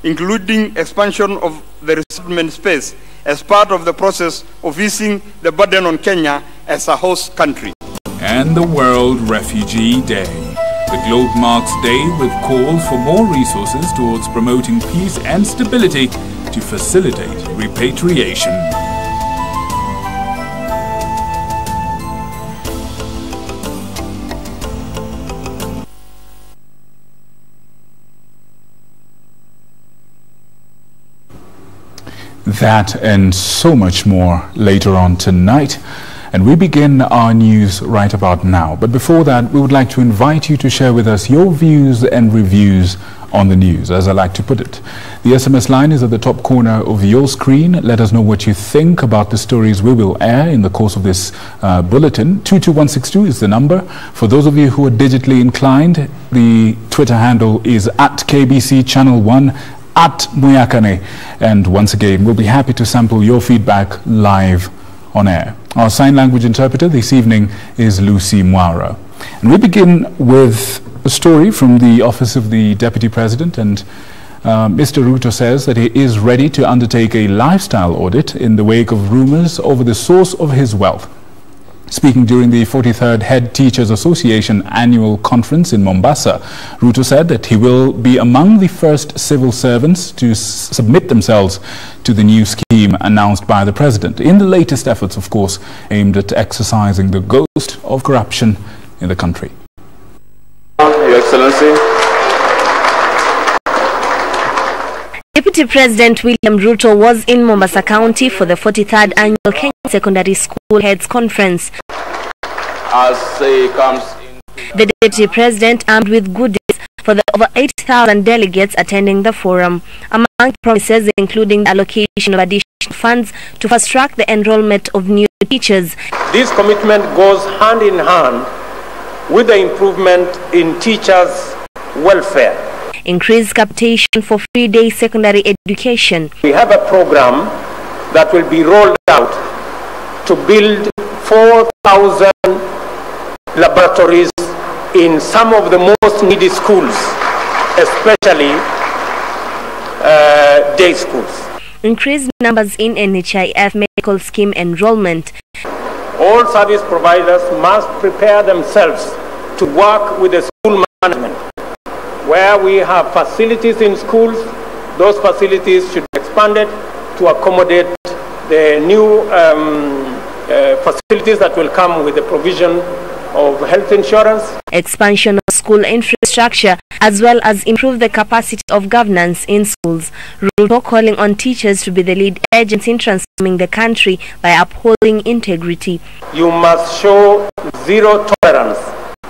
including expansion of the resettlement space as part of the process of easing the burden on Kenya as a host country. And the World Refugee Day. The globe marks day with calls for more resources towards promoting peace and stability to facilitate repatriation. That and so much more later on tonight. And we begin our news right about now. But before that, we would like to invite you to share with us your views and reviews on the news, as I like to put it. The SMS line is at the top corner of your screen. Let us know what you think about the stories we will air in the course of this bulletin. 22162 is the number. For those of you who are digitally inclined, the Twitter handle is at KBC Channel 1, at Muyakane. And once again, we'll be happy to sample your feedback live on air. Our sign language interpreter this evening is Lucy Mwara. And we begin with a story from the Office of the Deputy President, and Mr. Ruto says that he is ready to undertake a lifestyle audit in the wake of rumors over the source of his wealth. Speaking during the 43rd Head Teachers Association annual conference in Mombasa, Ruto said that he will be among the first civil servants to submit themselves to the new scheme announced by the president, in the latest efforts, of course, aimed at exorcising the ghost of corruption in the country. Your Excellency. Deputy President William Ruto was in Mombasa County for the 43rd Annual Kenya Secondary School Heads Conference. As he comes in, the Deputy President armed with goodies for the over 8,000 delegates attending the forum. Among promises including the allocation of additional funds to fast-track the enrollment of new teachers. This commitment goes hand in hand with the improvement in teachers' welfare. Increased capitation for free-day secondary education. We have a program that will be rolled out to build 4,000 laboratories in some of the most needy schools, especially day schools. Increased numbers in NHIF medical scheme enrollment. All service providers must prepare themselves to work with the school management. Where we have facilities in schools, those facilities should be expanded to accommodate the new facilities that will come with the provision of health insurance. Expansion of school infrastructure, as well as improve the capacity of governance in schools. Ruto calling on teachers to be the lead agents in transforming the country by upholding integrity. You must show zero tolerance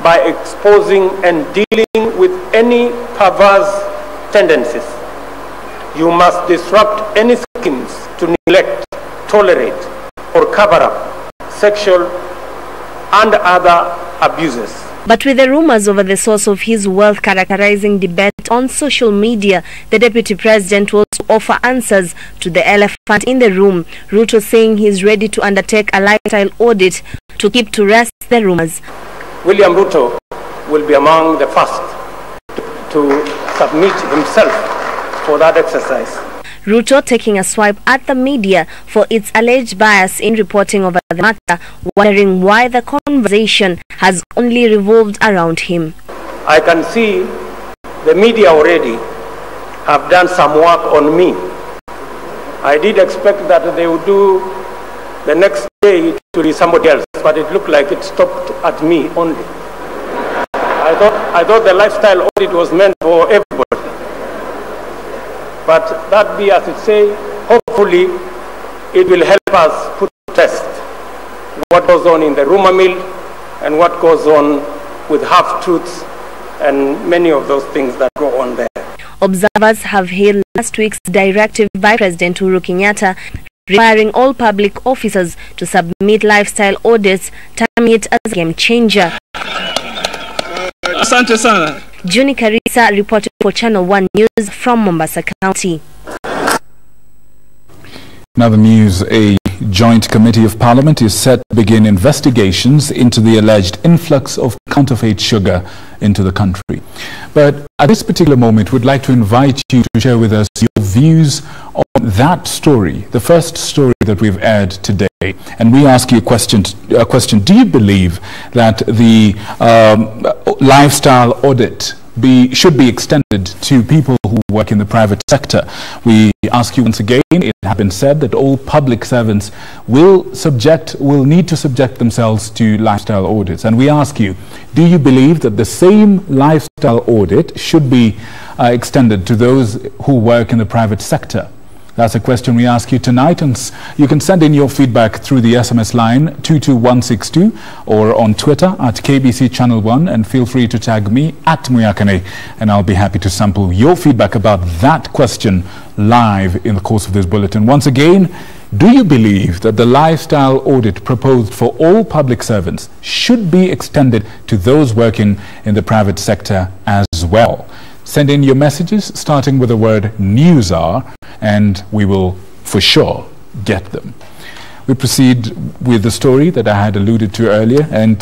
by exposing and dealing with any perverse tendencies. You must disrupt any schemes to neglect, tolerate, or cover up sexual and other abuses. But with the rumors over the source of his wealth characterizing debate on social media, the Deputy President will offer answers to the elephant in the room. Ruto saying he's ready to undertake a lifestyle audit to keep to rest the rumors. William Ruto will be among the first to submit himself for that exercise. Ruto taking a swipe at the media for its alleged bias in reporting over the matter, wondering why the conversation has only revolved around him. I can see the media already have done some work on me. I did expect that they would do the next day to be somebody else, but it looked like it stopped at me only. I thought the lifestyle audit was meant for everybody. But that be as it say, hopefully it will help us put to test what goes on in the rumor mill and what goes on with half-truths and many of those things that go on there. Observers have hailed last week's directive by President Uhuru Kenyatta requiring all public officers to submit lifestyle audits, terming it as a game changer. Asante sana. Juni Karisa reported for Channel 1 News from Mombasa County. Now the news, a Joint Committee of Parliament is set to begin investigations into the alleged influx of counterfeit sugar into the country. But at this particular moment, we'd like to invite you to share with us your views on that story, the first story that we've aired today. And we ask you a question. Do you believe that the lifestyle audit should be extended to people who work in the private sector? We ask you once again, it has been said that all public servants will need to subject themselves to lifestyle audits. And we ask you, do you believe that the same lifestyle audit should be extended to those who work in the private sector? That's a question we ask you tonight, and you can send in your feedback through the SMS line 22162 or on Twitter at KBC Channel 1, and feel free to tag me at Muyakane, and I'll be happy to sample your feedback about that question live in the course of this bulletin. Once again, do you believe that the lifestyle audit proposed for all public servants should be extended to those working in the private sector as well? Send in your messages starting with the word NewsHour, and we will for sure get them. We proceed with the story that I had alluded to earlier, and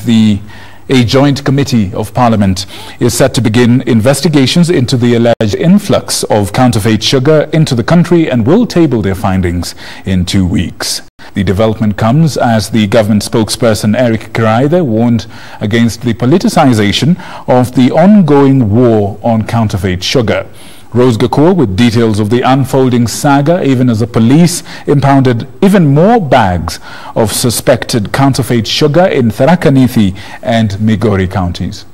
a joint committee of Parliament is set to begin investigations into the alleged influx of counterfeit sugar into the country and will table their findings in 2 weeks. The development comes as the government spokesperson Eric Kiraithe warned against the politicization of the ongoing war on counterfeit sugar. Rose Gakur with details of the unfolding saga, even as the police impounded even more bags of suspected counterfeit sugar in Tharaka Nithi and Migori counties.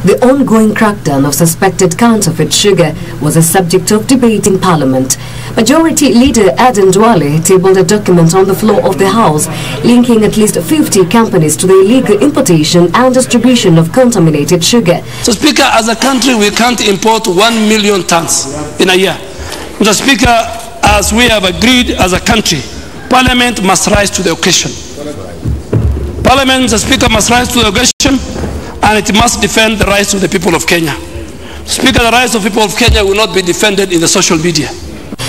The ongoing crackdown of suspected counterfeit sugar was a subject of debate in Parliament. Majority Leader Aden Duale tabled a document on the floor of the House linking at least 50 companies to the illegal importation and distribution of contaminated sugar. So, Speaker, as a country, we can't import 1 million tons in a year. Mr. Speaker, as we have agreed as a country, Parliament must rise to the occasion. Parliament, Mr. Speaker, must rise to the occasion, and it must defend the rights of the people of Kenya. Speaker, the rights of people of Kenya will not be defended in the social media.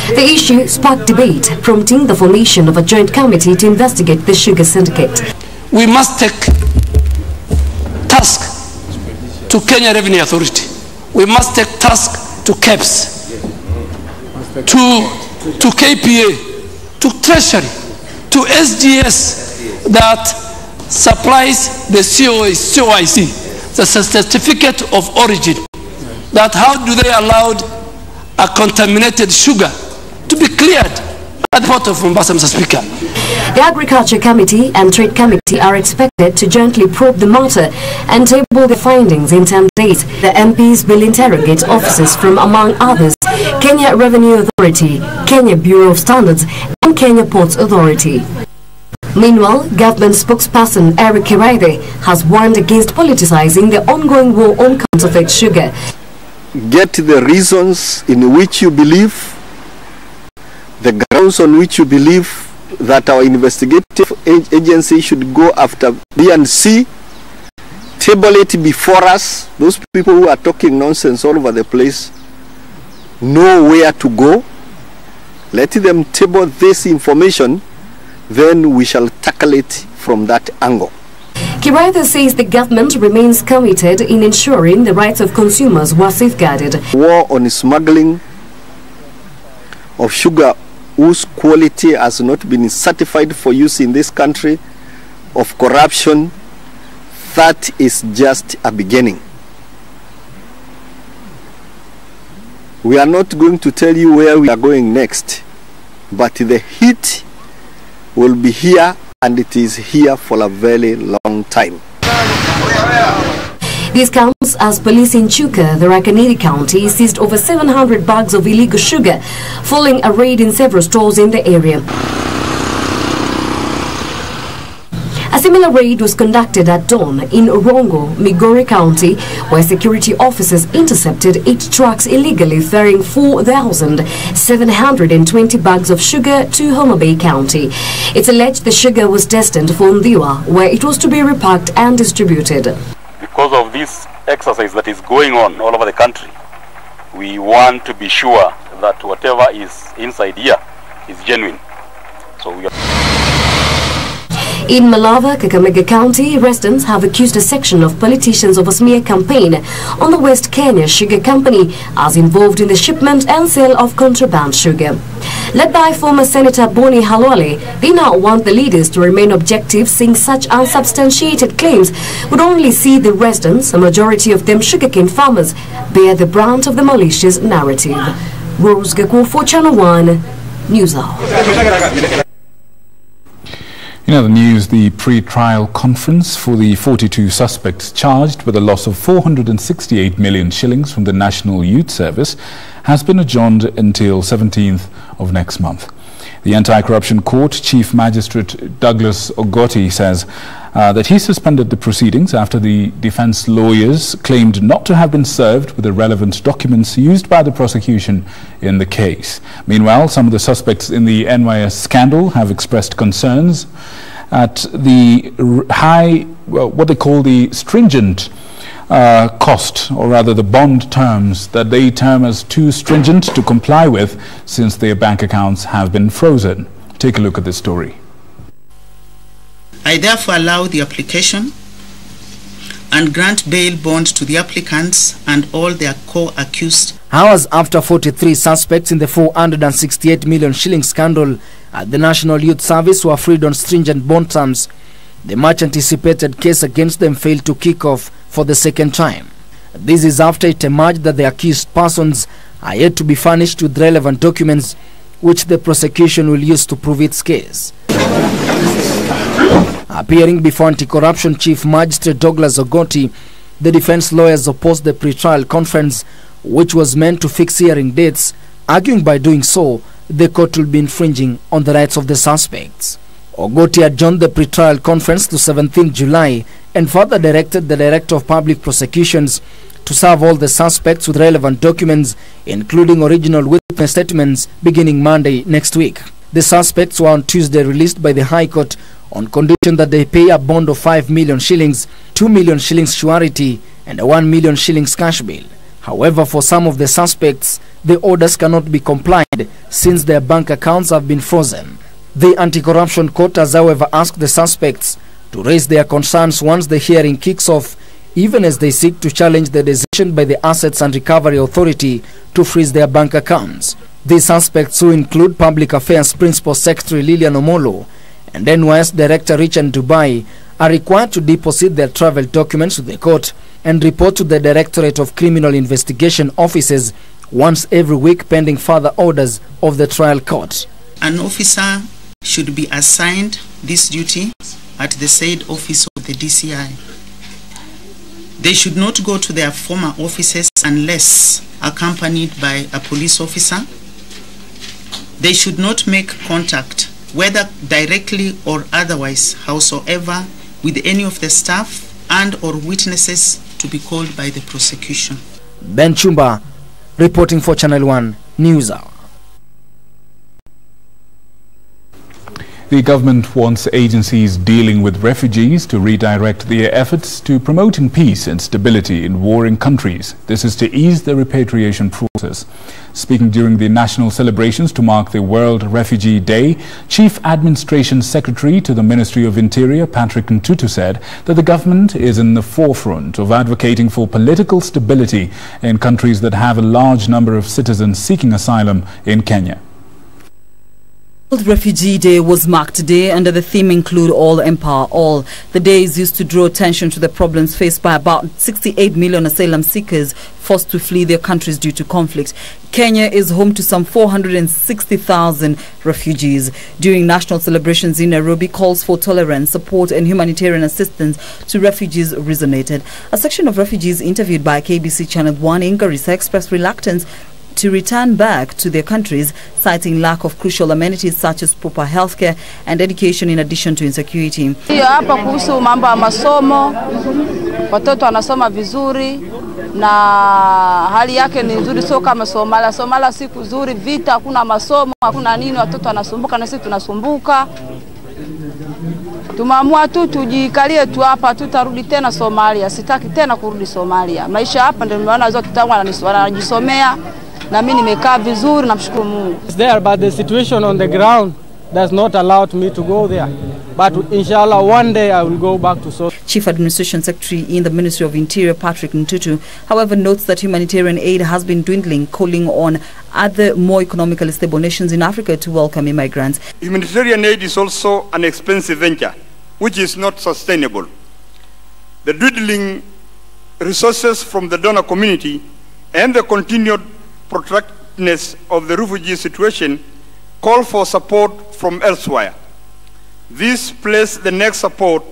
The issue sparked debate, prompting the formation of a joint committee to investigate the sugar syndicate. We must take task to Kenya Revenue Authority. We must take task to KEBS, to KPA, to Treasury, to SGS that supplies the COIC, the certificate of origin. That how do they allow a contaminated sugar to be cleared at the port of Mombasa, Mr. Speaker? The Agriculture Committee and Trade Committee are expected to jointly probe the matter and table the findings in 10 days. The MPs will interrogate officers from, among others, Kenya Revenue Authority, Kenya Bureau of Standards, and Kenya Ports Authority. Meanwhile, government spokesperson Eric Kiraithe has warned against politicizing the ongoing war on counterfeit sugar. Get the reasons in which you believe, the grounds on which you believe that our investigative agency should go after B and C, table it before us. Those people who are talking nonsense all over the place know where to go. Let them table this information, then we shall tackle it from that angle. Kiraithe says the government remains committed in ensuring the rights of consumers were safeguarded. War on smuggling of sugar whose quality has not been certified for use in this country, of corruption, that is just a beginning. We are not going to tell you where we are going next, but the heat will be here, and it is here for a very long time. This comes as police in Chuka, the Tharaka Nithi County, seized over 700 bags of illegal sugar following a raid in several stores in the area. A similar raid was conducted at dawn in Orongo, Migori County, where security officers intercepted 8 trucks illegally ferrying 4,720 bags of sugar to Homa Bay County. It's alleged the sugar was destined for Ndhiwa, where it was to be repacked and distributed. Because of this exercise that is going on all over the country, we want to be sure that whatever is inside here is genuine. So we are... In Malava, Kakamega County, residents have accused a section of politicians of a smear campaign on the West Kenya Sugar Company as involved in the shipment and sale of contraband sugar. Led by former Senator Boni Halwale, they now want the leaders to remain objective, saying such unsubstantiated claims would only see the residents, a majority of them sugarcane farmers, bear the brunt of the malicious narrative. Rose Gaku for Channel 1 NewsHour. In other news, the pre-trial conference for the 42 suspects charged with a loss of 468 million shillings from the National Youth Service has been adjourned until 17th of next month. The Anti-Corruption Court Chief Magistrate Douglas Ogoti says that he suspended the proceedings after the defense lawyers claimed not to have been served with the relevant documents used by the prosecution in the case. Meanwhile, some of the suspects in the NYS scandal have expressed concerns at the high, what they call the stringent cost, or rather the bond terms that they term as too stringent to comply with, since their bank accounts have been frozen. Take a look at this story. I therefore allow the application and grant bail bond to the applicants and all their co-accused. Hours after 43 suspects in the 468 million shilling scandal at the National Youth Service were freed on stringent bond terms, the much-anticipated case against them failed to kick off for the second time. This is after it emerged that the accused persons are yet to be furnished with relevant documents which the prosecution will use to prove its case. Appearing before Anti-Corruption Chief Magistrate Douglas Ogoti, the defense lawyers opposed the pre-trial conference, which was meant to fix hearing dates, arguing by doing so, the court will be infringing on the rights of the suspects. Ogoti adjourned the pre-trial conference to 17 July and further directed the Director of Public Prosecutions to serve all the suspects with relevant documents, including original witness statements, beginning Monday next week. The suspects were on Tuesday released by the High Court on condition that they pay a bond of 5 million shillings, 2 million shillings surety, and a 1 million shillings cash bill. However, for some of the suspects, the orders cannot be complied since their bank accounts have been frozen. The Anti-Corruption Court has, however, asked the suspects to raise their concerns once the hearing kicks off, even as they seek to challenge the decision by the Assets and Recovery Authority to freeze their bank accounts. These suspects, who include Public Affairs Principal Secretary Lilian Omolo and NYS Director Richard Dubai, are required to deposit their travel documents to the court and report to the Directorate of Criminal Investigation offices once every week, pending further orders of the trial court. An officer should be assigned this duty at the said office of the DCI. They should not go to their former offices unless accompanied by a police officer. They should not make contact, whether directly or otherwise, howsoever, with any of the staff and or witnesses to be called by the prosecution. Ben Chumba, reporting for Channel 1 NewsHour. The government wants agencies dealing with refugees to redirect their efforts to promoting peace and stability in warring countries. This is to ease the repatriation process. Speaking during the national celebrations to mark the World Refugee Day, Chief Administration Secretary to the Ministry of Interior, Patrick Ntutu, said that the government is in the forefront of advocating for political stability in countries that have a large number of citizens seeking asylum in Kenya. World Refugee Day was marked today under the theme Include All, Empower All. The day is used to draw attention to the problems faced by about 68 million asylum seekers forced to flee their countries due to conflict. Kenya is home to some 460,000 refugees. During national celebrations in Nairobi, calls for tolerance, support and humanitarian assistance to refugees resonated. A section of refugees interviewed by KBC Channel 1 in Garissa expressed reluctance to return back to their countries, citing lack of crucial amenities such as proper healthcare and education, in addition to insecurity. Hapa kuhusu mambo ya masomo, watoto wanasoma vizuri na hali yake ni nzuri, sio kama Somalia. Somalia siku nzuri, vita, hakuna masomo, hakuna nini, watoto wanasumbuka na sisi tunasumbuka. Tumeamua tu tujikalie tu hapa, tutarudi tena Somalia. Sitaki tena kurudi Somalia. Maisha hapa ndio nimeona zote tangu wanajisomea na mimi nimekaa vizuri, namshukuru Mungu. It's there, but the situation on the ground does not allow me to go there. But inshallah, one day I will go back to South. Chief Administration Secretary in the Ministry of Interior, Patrick Ntutu, however, notes that humanitarian aid has been dwindling, calling on other more economically stable nations in Africa to welcome immigrants. Humanitarian aid is also an expensive venture, which is not sustainable. The dwindling resources from the donor community and the continued protractedness of the refugee situation call for support from elsewhere. This places the next support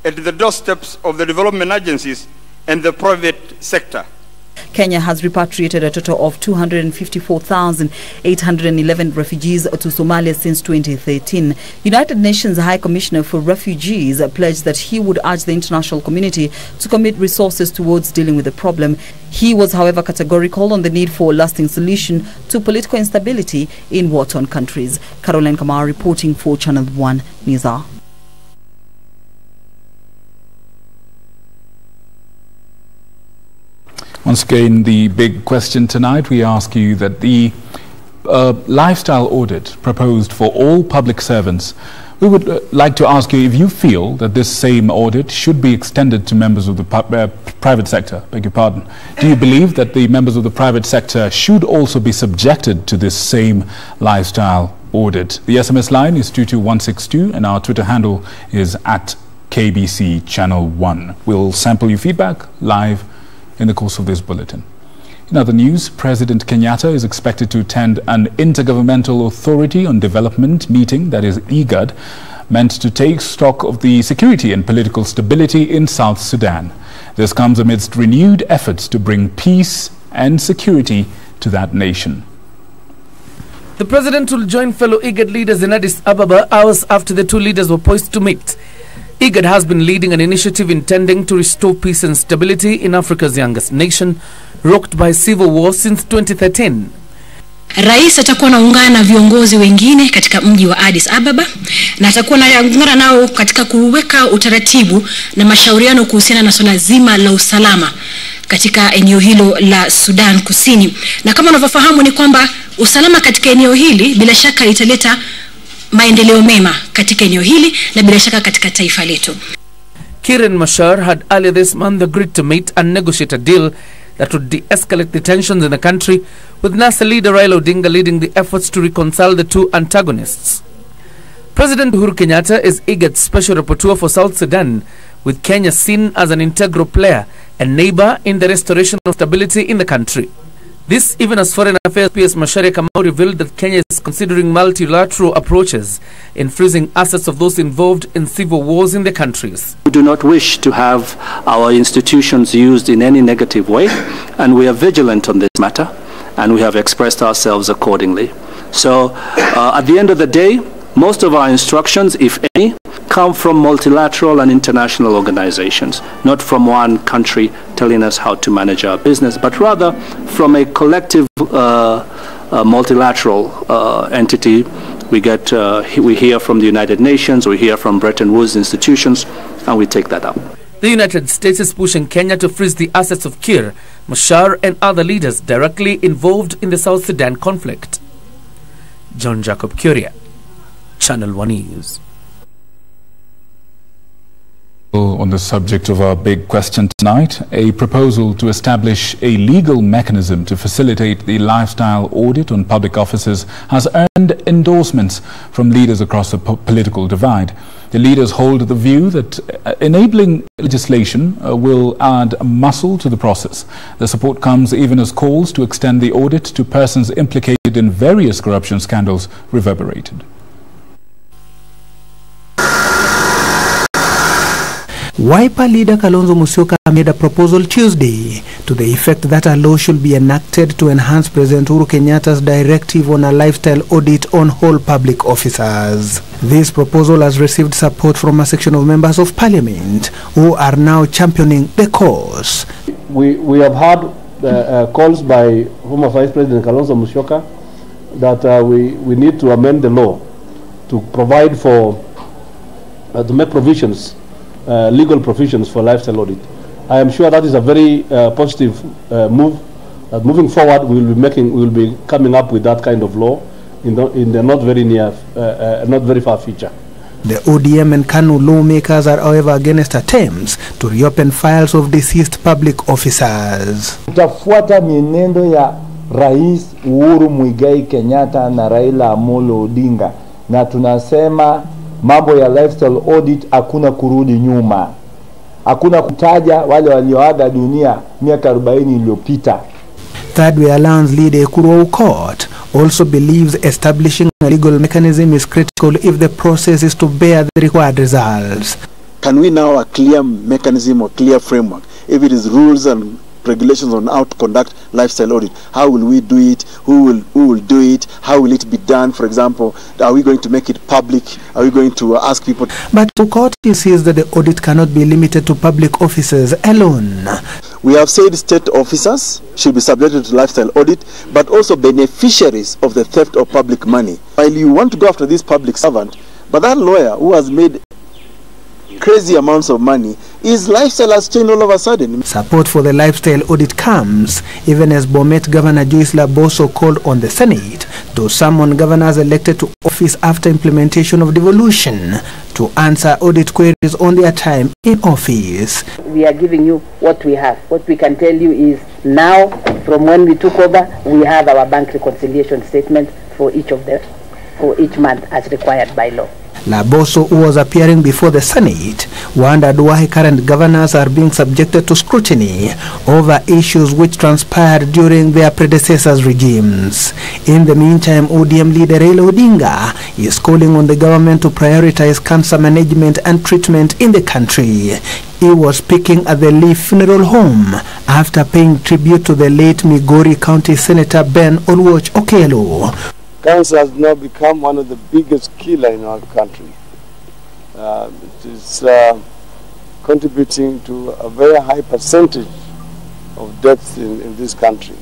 at the doorsteps of the development agencies and the private sector. Kenya has repatriated a total of 254,811 refugees to Somalia since 2013. United Nations High Commissioner for Refugees pledged that he would urge the international community to commit resources towards dealing with the problem. He was, however, categorical on the need for a lasting solution to political instability in war-torn countries. Caroline Kamara reporting for Channel 1 NewsHour. Once again, the big question tonight, we ask you that the lifestyle audit proposed for all public servants, we would like to ask you if you feel that this same audit should be extended to members of the private sector. Beg your pardon. Do you believe that the members of the private sector should also be subjected to this same lifestyle audit? The SMS line is 22162 and our Twitter handle is @KBC Channel 1. We'll sample your feedback live in the course of this bulletin. In other news, President Kenyatta is expected to attend an Intergovernmental Authority on Development meeting, that is IGAD, meant to take stock of the security and political stability in South Sudan. This comes amidst renewed efforts to bring peace and security to that nation. The president will join fellow IGAD leaders in Addis Ababa hours after the two leaders were poised to meet. IGAD has been leading an initiative intending to restore peace and stability in Africa's youngest nation, rocked by civil war since 2013. Rais atakuwa anaungana na viongozi wengine katika mji wa Addis Ababa na atakuwa anaungana nao katika kuweka utaratibu na mashauriano kuhusiana na swala zima la usalama katika eneo hilo la Sudan Kusini. Na kama unavyofahamu ni kwamba usalama katika eneo hili bila shaka italeta maendeleo mema katika eneo hili na bila shaka katika taifa letu. Kiren Machar had earlier this month agreed to meet and negotiate a deal that would de-escalate the tensions in the country, with NASA leader Raila Odinga leading the efforts to reconcile the two antagonists. President Uhuru Kenyatta is IGAD's special rapporteur for South Sudan, with Kenya seen as an integral player and neighbor in the restoration of stability in the country. This even as Foreign Affairs PS Macharia Kamau revealed that Kenya is considering multilateral approaches in freezing assets of those involved in civil wars in the countries. We do not wish to have our institutions used in any negative way, and we are vigilant on this matter, and we have expressed ourselves accordingly. So at the end of the day, most of our instructions, if any, come from multilateral and international organizations, not from one country telling us how to manage our business, but rather from a collective multilateral entity. We hear from the United Nations, we hear from Bretton Woods institutions, and we take that up. The United States is pushing Kenya to freeze the assets of Kir, Machar and other leaders directly involved in the South Sudan conflict. John Jacob Curia, Channel 1 News. On the subject of our big question tonight, a proposal to establish a legal mechanism to facilitate the lifestyle audit on public offices has earned endorsements from leaders across the political divide. The leaders hold the view that enabling legislation will add muscle to the process. The support comes even as calls to extend the audit to persons implicated in various corruption scandals reverberated. Wiper leader Kalonzo Musyoka made a proposal Tuesday to the effect that a law should be enacted to enhance President Uhuru Kenyatta's directive on a lifestyle audit on all public officers. This proposal has received support from a section of members of parliament who are now championing the cause. We have had calls by former Vice President Kalonzo Musyoka that we need to amend the law to provide for, to make provisions, legal provisions for lifestyle audit. I am sure that is a very positive move that moving forward we will be coming up with that kind of law in the not very far future. The ODM and KANU lawmakers are however against attempts to reopen files of deceased public officers. Tutafuata mienendo ya Rais Uhuru Muigai Kenyatta na Raila Amolo Odinga, na tunasema mambo ya lifestyle audit hakuna kurudi nyuma. Hakuna kutaja wale walioaga dunia miaka 40 iliyopita. Third Way Alliance leader Ekuru Court also believes establishing a legal mechanism is critical if the process is to bear the required results. Can we now a clear mechanism or clear framework, if it is rules and regulations on how to conduct lifestyle audit? How will we do it? Who will do it? How will it be done? For example, are we going to make it public? Are we going to ask people? But the court insists that the audit cannot be limited to public officers alone. We have said state officers should be subjected to lifestyle audit, but also beneficiaries of the theft of public money. While you want to go after this public servant, but that lawyer who has made crazy amounts of money, his lifestyle has changed all of a sudden. Support for the lifestyle audit comes even as Bomet Governor Joyce Laboso called on the Senate to summon governors elected to office after implementation of devolution to answer audit queries on their time in office. We are giving you what we have. What we can tell you is now, from when we took over, we have our bank reconciliation statement for each month as required by law. Laboso, who was appearing before the Senate, wondered why current governors are being subjected to scrutiny over issues which transpired during their predecessors' regimes. In the meantime, ODM leader Raila Odinga is calling on the government to prioritize cancer management and treatment in the country. He was speaking at the Leaf Funeral Home after paying tribute to the late Migori County Senator Ben Onwuoch Okello. Cancer has now become one of the biggest killers in our country. It is contributing to a very high percentage of deaths in this country.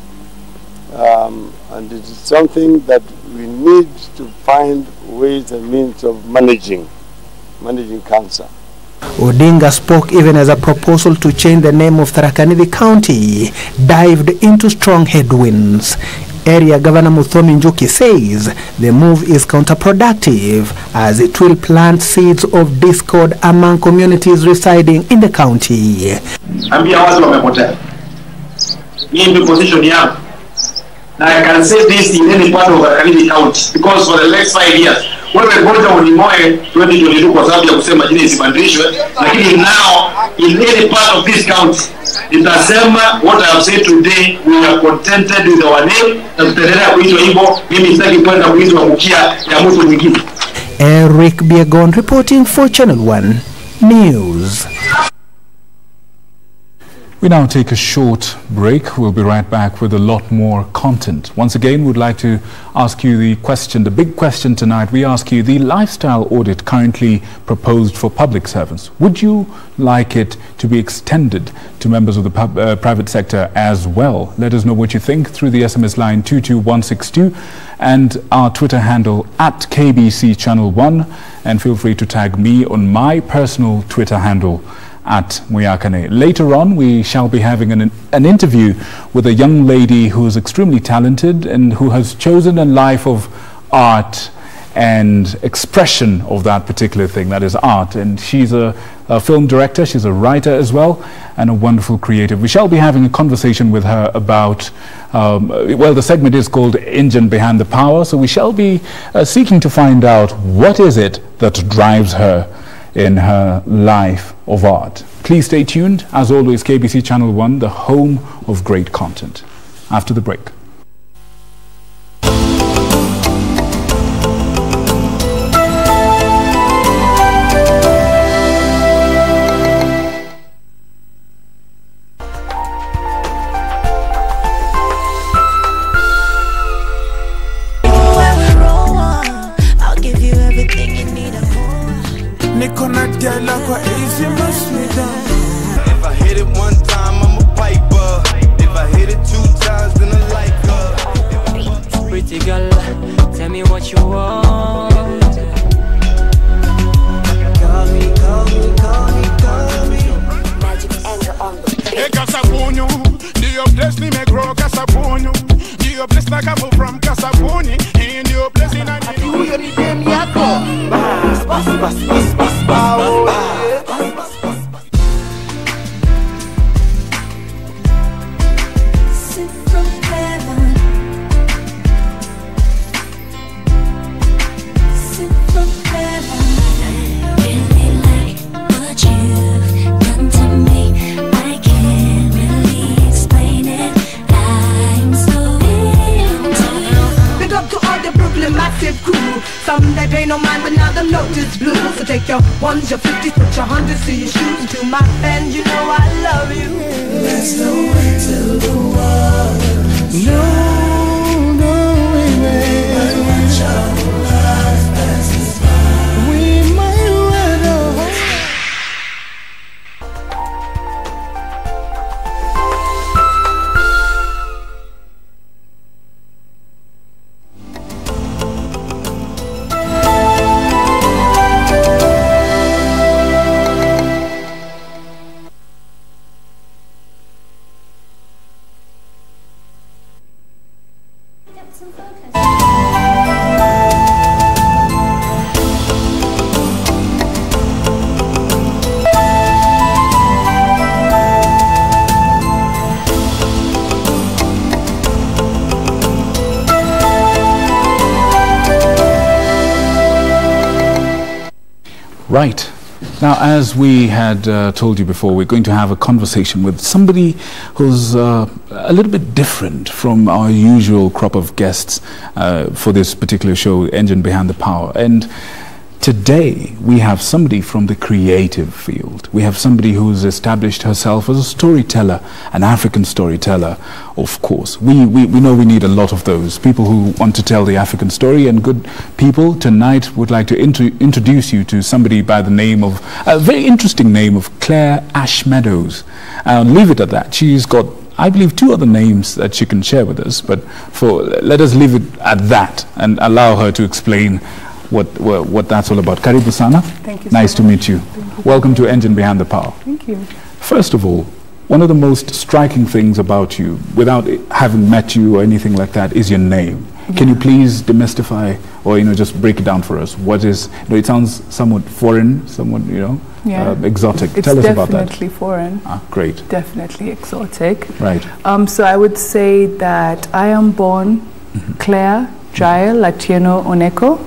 And it is something that we need to find ways and means of managing cancer. Odinga spoke even as a proposal to change the name of Tharaka Nithi County dived into strong headwinds. Area Governor Muthomi Njuki says the move is counterproductive as it will plant seeds of discord among communities residing in the county. Ambia watu wamepotea. Hii ndio position yangu. Now I can say this in any part of Tharaka County because for the next 5 years wewe ngoja unimoe 2022 kwa sababu ya kusema jina isibadilishwe, lakini now in any part of this county nitasema what I have said today. We are contented with our name na tutaendelea kuitwa hivyo. Mimi sitaki kwenda kuitwa mkia ya mtu mwingine. Eric Biegon reporting for Channel 1 News. We now take a short break. We'll be right back with a lot more content. Once again, we'd like to ask you the question, the big question tonight. We ask you the lifestyle audit currently proposed for public servants. Would you like it to be extended to members of the private sector as well? Let us know what you think through the SMS line 22162 and our Twitter handle at KBC Channel 1. And feel free to tag me on my personal Twitter handle at Muyakane. Later on, we shall be having an interview with a young lady who is extremely talented and who has chosen a life of art and expression of that particular thing, that is art. And she's a film director, she's a writer as well, and a wonderful creative. We shall be having a conversation with her about, well, the segment is called Engine Behind the Power, so we shall be seeking to find out what is it that drives her in her life of art. Please stay tuned. As always, KBC Channel 1, the home of great content. After the break. If I hit it one time, I'm a piper. If I hit it 2 times, then I like her. Pretty girl, tell me what you want. Call me, call me, call me, call me. Magic anger on the beat. Hey, Casabunyo, the destiny me grow Casabunyo. your place like a from Kasabuni. In your place in a massive crew. Some they pay no mind, but now the note is blue. So take your ones, your 50s, put your hundreds to your shoes. And to my fans, you know I love you. There's no way till the water. No, we might watch our life passes by. We might weather. Right. Now, as we had told you before, we're going to have a conversation with somebody who's a little bit different from our usual crop of guests for this particular show, Engine Behind the Power. And today, we have somebody from the creative field. We have somebody who's established herself as a storyteller, an African storyteller, of course. We know we need a lot of those, people who want to tell the African story, and good people tonight would like to introduce you to somebody by the name of, a very interesting name of Claire Ashmeadows. I'll leave it at that. She's got, I believe, 2 other names that she can share with us, but let us leave it at that and allow her to explain what that's all about. Karibu sana. Thank you. Nice to meet you. Welcome to Engine Behind the Power. Thank you. First of all, one of the most striking things about you, without having met you or anything like that, is your name. Can you please demystify or just break it down for us? What is, it sounds somewhat foreign, somewhat exotic. Tell us about that. Definitely foreign. Great. Definitely exotic. Right. So I would say that I am born Claire Jael Latieno Oneko.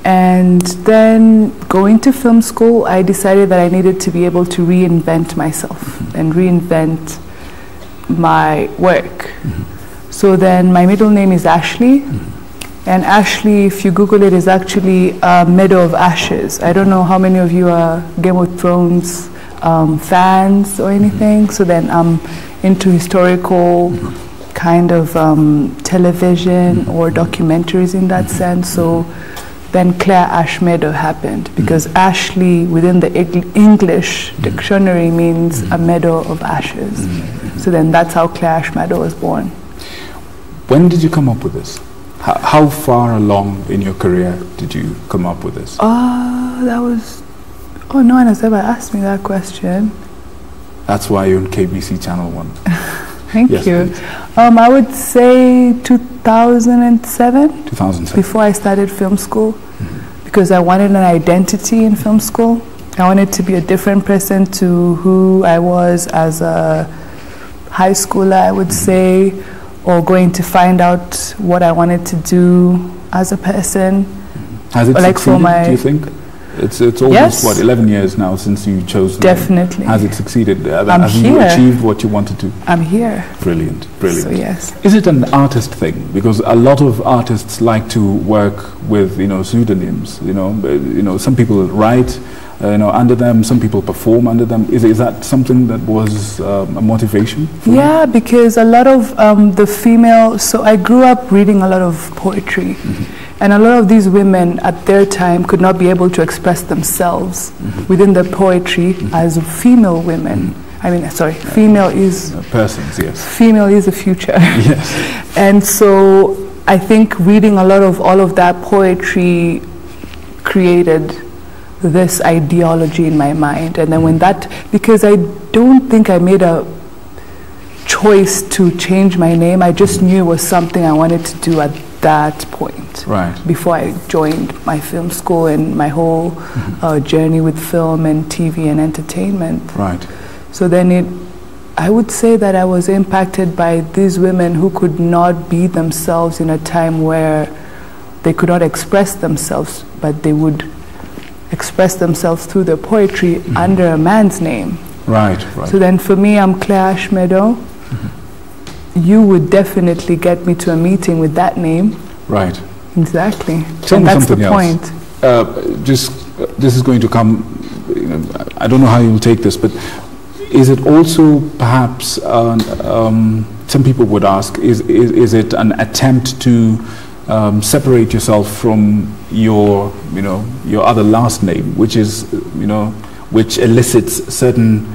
And then going to film school, I decided that I needed to be able to reinvent myself and reinvent my work. So then my middle name is Ashley. And Ashley, if you Google it, is actually a meadow of ashes. I don't know how many of you are Game of Thrones fans or anything. So then I'm into historical kind of television or documentaries in that sense. So then Claire Ashmeadow happened, because Ashley within the English dictionary means a meadow of ashes. So then that's how Claire Ashmeadow was born. When did you come up with this? How far along in your career did you come up with this? That was, no one has ever asked me that question. That's why you're on KBC Channel 1. Thank you. I would say 2007. 2007. Before I started film school, because I wanted an identity in film school. I wanted to be a different person to who I was as a high schooler, I would say, or going to find out what I wanted to do as a person. Has it succeeded, do you think? It's almost, what, 11 years now since you chose the Definitely. name. Has it succeeded? Have you achieved what you wanted to? I'm here. Brilliant, brilliant. So yes. Is it an artist thing? Because a lot of artists like to work with, pseudonyms. Some people write, under them. Some people perform under them. Is that something that was a motivation for you? Because a lot of the female. So I grew up reading a lot of poetry. And a lot of these women at their time could not be able to express themselves within the poetry as female women. Female is... persons, yes. Female is the future. Yes. And so I think reading a lot of all of that poetry created this ideology in my mind. And then because I don't think I made choice to change my name. I just knew it was something I wanted to do at that point. Right. Before I joined my film school and my whole journey with film and TV and entertainment. Right. So then I would say that I was impacted by these women who could not be themselves in a time where they could not express themselves, but they would express themselves through their poetry under a man's name. Right, right. So then for me, I'm Claire Ashmeadow. You would definitely get me to a meeting with that name. Right. Exactly. Tell and me that's something the else. point. This is going to come, I don't know how you'll take this, but is it also perhaps, some people would ask, is it an attempt to separate yourself from your other last name, which is, which elicits certain,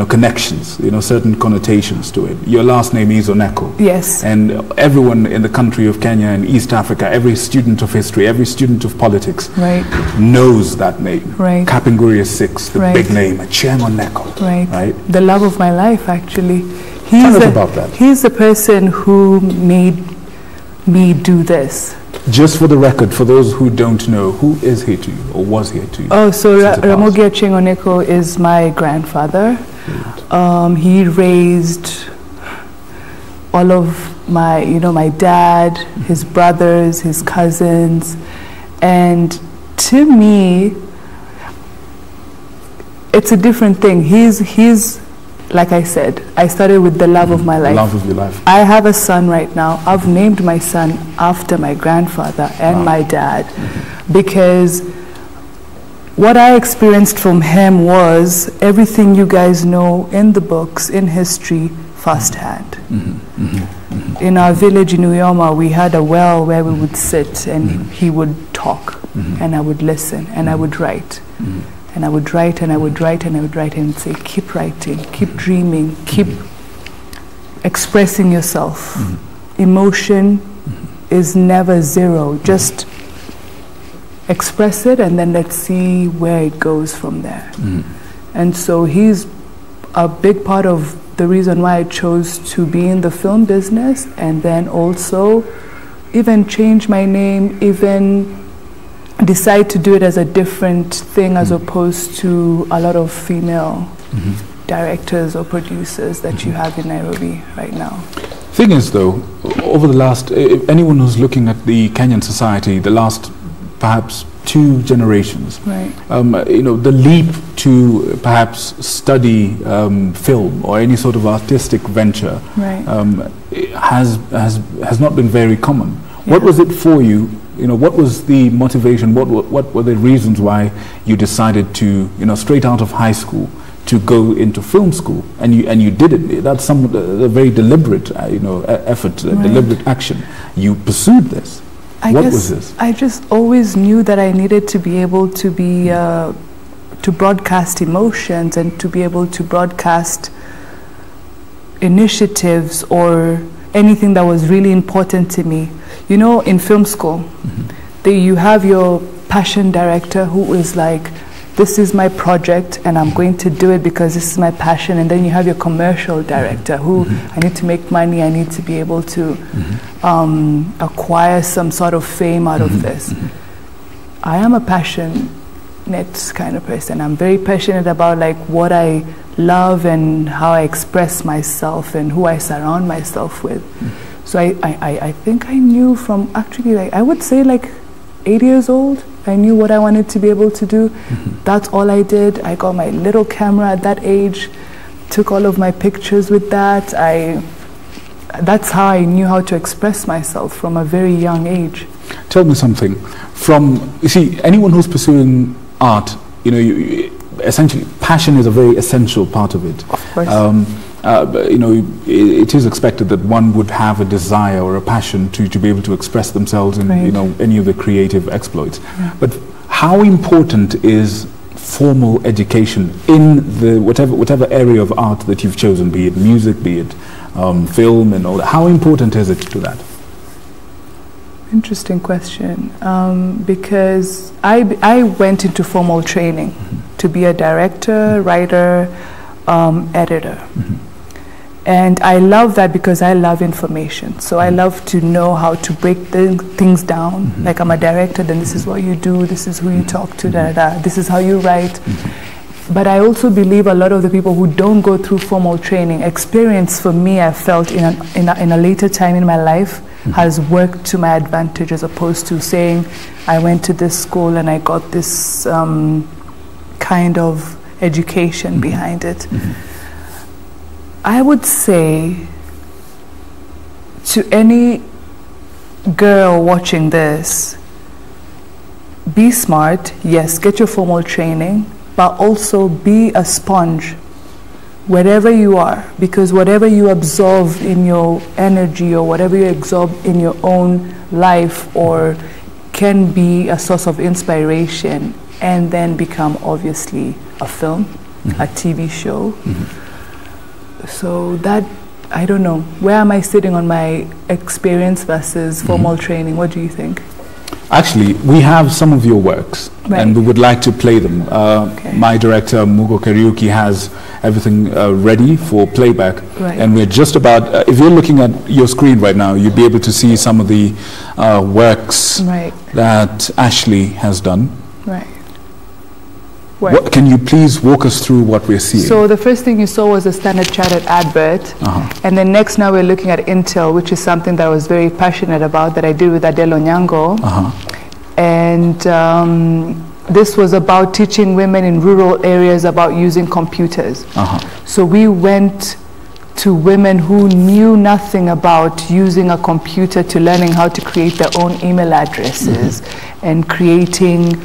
connections, certain connotations to it. Your last name is Oneko. Yes. And everyone in the country of Kenya and East Africa, every student of history, every student of politics knows that name. Right. Kapinguri 6, the big name, Achieng' Oneko. Right. The love of my life, actually. Tell us about that. He's the person who made me do this. Just for the record, for those who don't know, who is he to you, or was he to you? Oh, so Ramogi Achieng' Oneko is my grandfather. He raised all of my, my dad, his brothers, his cousins, and to me, it's a different thing. He's like I said, I started with the love of my life. Love of your life. I have a son right now. I've named my son after my grandfather and my dad, because what I experienced from him was everything you guys know in the books, in history, firsthand. In our village in Uyoma, we had a well where we would sit and he would talk and I would listen and I would write. And I would write and I would write and I would write and say, keep writing, keep dreaming, keep expressing yourself. Emotion is never zero. Just express it and then let's see where it goes from there. And so he's a big part of the reason why I chose to be in the film business, and then also even change my name, even decide to do it as a different thing as opposed to a lot of female directors or producers that you have in Nairobi right now. Thing is though, over the last, anyone who's looking at the Kenyan society, the last perhaps 2 generations, the leap to perhaps study film or any sort of artistic venture has not been very common. What was it for you? What was the motivation? What were the reasons why you decided to, straight out of high school, to go into film school, and you did it? That's a very deliberate, effort, deliberate action. You pursued this. What was this? I just always knew that I needed to be able to be to broadcast emotions and to be able to broadcast initiatives or anything that was really important to me. In film school, you have your passion director who is like, this is my project and I'm going to do it because this is my passion. And then you have your commercial director who, I need to make money, I need to be able to acquire some sort of fame out of this. I am a passionate kind of person. I'm very passionate about what I love and how I express myself and who I surround myself with. So I think I knew from actually, I would say 8 years old, I knew what I wanted to be able to do. That's all I did. I got my little camera at that age, took all of my pictures with that. That's how I knew how to express myself from a very young age. Tell me something. You see, anyone who's pursuing art, essentially passion is a very essential part of it. Of course. It is expected that one would have a desire or a passion to be able to express themselves in any of the creative exploits. But how important is formal education in the whatever area of art that you've chosen, be it music, be it film and all that? How important is it to that? Interesting question, because I went into formal training to be a director, writer, editor. And I love that because I love information. So I love to know how to break things down. Like I'm a director, then this is what you do, this is who you talk to, this is how you write. But I also believe a lot of the people who don't go through formal training, experience for me, I felt in a later time in my life, has worked to my advantage, as opposed to saying, I went to this school and I got this kind of education behind it. I would say to any girl watching this, be smart, yes, get your formal training, but also be a sponge wherever you are, because whatever you absorb in your energy or whatever you absorb in your own life or can be a source of inspiration and then become obviously a film, a TV show. So that, I don't know, where am I sitting on my experience versus formal training? What do you think? Actually, we have some of your works, and we would like to play them. My director, Mugo Kariuki, has everything ready for playback. And we're just about, if you're looking at your screen right now, you'll be able to see some of the works that Ashley has done. Can you please walk us through what we're seeing? So the first thing you saw was a Standard Chartered advert. And then next now we're looking at Intel, which is something that I was very passionate about, that I did with Adele Onyango. And this was about teaching women in rural areas about using computers. So we went to women who knew nothing about using a computer to learning how to create their own email addresses and creating,